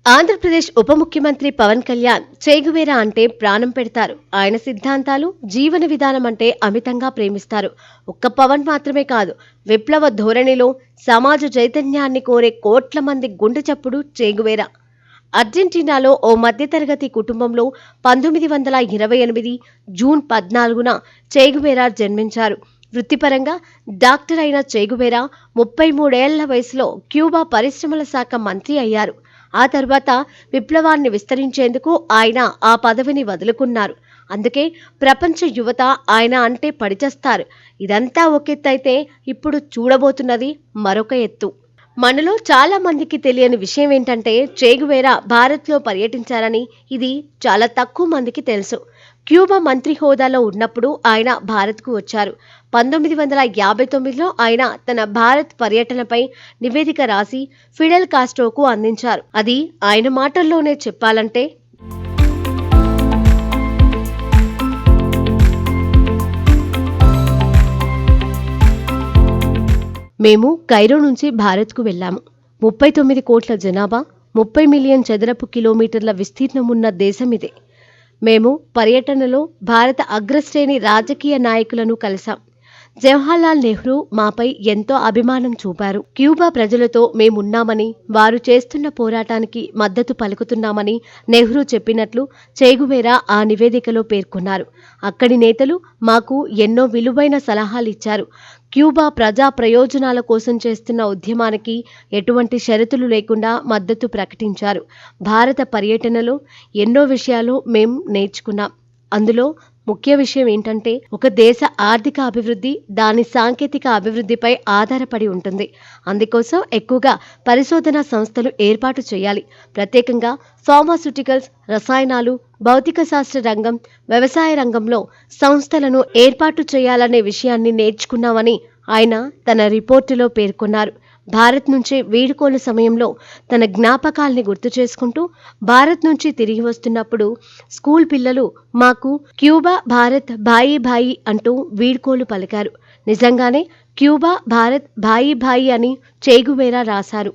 ఆంధ్రప్రదేశ్ ఉప ముఖ్యమంత్రి పవన్ కళ్యాణ్ చేగువేరా అంటే ప్రాణం పెడతారు. ఆయన సిద్ధాంతాలు, జీవన విధానం అంటే అమితంగా ప్రేమిస్తారు. ఒక్క పవన్ మాత్రమే కాదు, విప్లవ ధోరణిలో సమాజ చైతన్యాన్ని కోరే కోట్ల మంది గుండె చప్పుడు చేగువేరా. అర్జెంటీనాలో ఓ మధ్యతరగతి కుటుంబంలో 1928 జూన్ 14న చేగువేరా జన్మించారు. వృత్తిపరంగా డాక్టర్ అయిన చేగువేరా 33 ఏళ్ల వయసులో క్యూబా పరిశ్రమల శాఖ మంత్రి అయ్యారు. ఆ తర్వాత విప్లవాన్ని విస్తరించేందుకు ఆయన ఆ పదవిని వదులుకున్నారు. అందుకే ప్రపంచ యువత ఆయన అంటే పడిచస్తారు. ఇదంతా ఒకెత్తైతే ఇప్పుడు చూడబోతున్నది మరొక ఎత్తు. మనలో చాలా మందికి తెలియని విషయం ఏంటంటే చేగువేరా భారత్లో పర్యటించారని. ఇది చాలా తక్కువ మందికి తెలుసు. క్యూబా మంత్రి హోదాలో ఉన్నప్పుడు ఆయన భారత్కు వచ్చారు. 1959లో ఆయన తన భారత్ పర్యటనపై నివేదిక రాసి ఫిడెల్ కాస్ట్రోకు అందించారు. అది ఆయన మాటల్లోనే చెప్పాలంటే, మేము కైరో నుంచి భారత్కు వెళ్ళాము. 39 కోట్ల జనాభా, 30 మిలియన్ చదరపు కిలోమీటర్ల విస్తీర్ణమున్న దేశమిదే. మేము పర్యటనలో భారత అగ్రశ్రేణి రాజకీయ నాయకులను కలిశాం. జవహర్లాల్ నెహ్రూ మాపై ఎంతో అభిమానం చూపారు. క్యూబా ప్రజలతో మేమున్నామని, వారు చేస్తున్న పోరాటానికి మద్దతు పలుకుతున్నామని నెహ్రూ చెప్పినట్లు చేగువేరా ఆ నివేదికలో పేర్కొన్నారు. అక్కడి నేతలు మాకు ఎన్నో విలువైన సలహాలిచ్చారు. క్యూబా ప్రజా ప్రయోజనాల కోసం చేస్తున్న ఉద్యమానికి ఎటువంటి షరతులు లేకుండా మద్దతు ప్రకటించారు. భారత పర్యటనలో ఎన్నో విషయాలు మేం నేర్చుకున్నాం. అందులో ముఖ్య విషయం ఏంటంటే, ఒక దేశ ఆర్థిక అభివృద్ధి దాని సాంకేతిక అభివృద్ధిపై ఆధారపడి ఉంటుంది. అందుకోసం ఎక్కువగా పరిశోధనా సంస్థలు ఏర్పాటు చేయాలి. ప్రత్యేకంగా ఫార్మాస్యూటికల్స్, రసాయనాలు, భౌతిక శాస్త్ర రంగం, వ్యవసాయ రంగంలో సంస్థలను ఏర్పాటు చేయాలనే విషయాన్ని నేర్చుకున్నామని ఆయన తన రిపోర్టులో పేర్కొన్నారు. భారత్ నుంచి వీడుకోలు సమయంలో తన జ్ఞాపకాల్ని గుర్తు చేసుకుంటూ భారత్ నుంచి తిరిగి వస్తున్నప్పుడు స్కూల్ పిల్లలు మాకు క్యూబా భారత్ భాయి భాయి అంటూ వీడ్కోలు పలికారు. నిజంగానే క్యూబా భారత్ భాయి భాయి అని చేగువేరా రాశారు.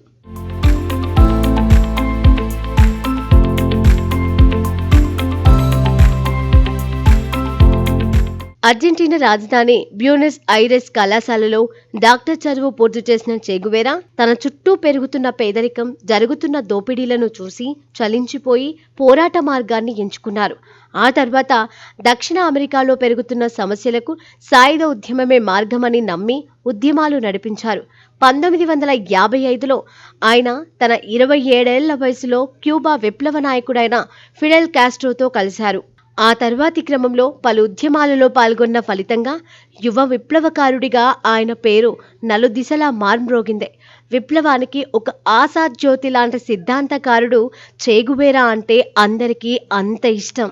అర్జెంటీనా రాజధాని బ్యూనస్ ఐరెస్ కళాశాలలో డాక్టర్ చదువు పూర్తి చేసిన చేగువేరా తన చుట్టూ పెరుగుతున్న పేదరికం, జరుగుతున్న దోపిడీలను చూసి చలించిపోయి పోరాట మార్గాన్ని ఎంచుకున్నారు. ఆ తర్వాత దక్షిణ అమెరికాలో పెరుగుతున్న సమస్యలకు సాయుధ ఉద్యమమే మార్గమని నమ్మి ఉద్యమాలు నడిపించారు. 1955లో ఆయన తన 27 ఏళ్ల వయసులో క్యూబా విప్లవ నాయకుడైన ఫిడెల్ కాస్ట్రోతో కలిశారు. ఆ తర్వాతి క్రమంలో పలు ఉద్యమాలలో పాల్గొన్న ఫలితంగా యువ విప్లవకారుడిగా ఆయన పేరు నలుదిశలా మార్మ్రోగిందే. విప్లవానికి ఒక ఆశాజ్యోతి లాంటి సిద్ధాంతకారుడు చేగువేరా అంటే అందరికీ అంత ఇష్టం.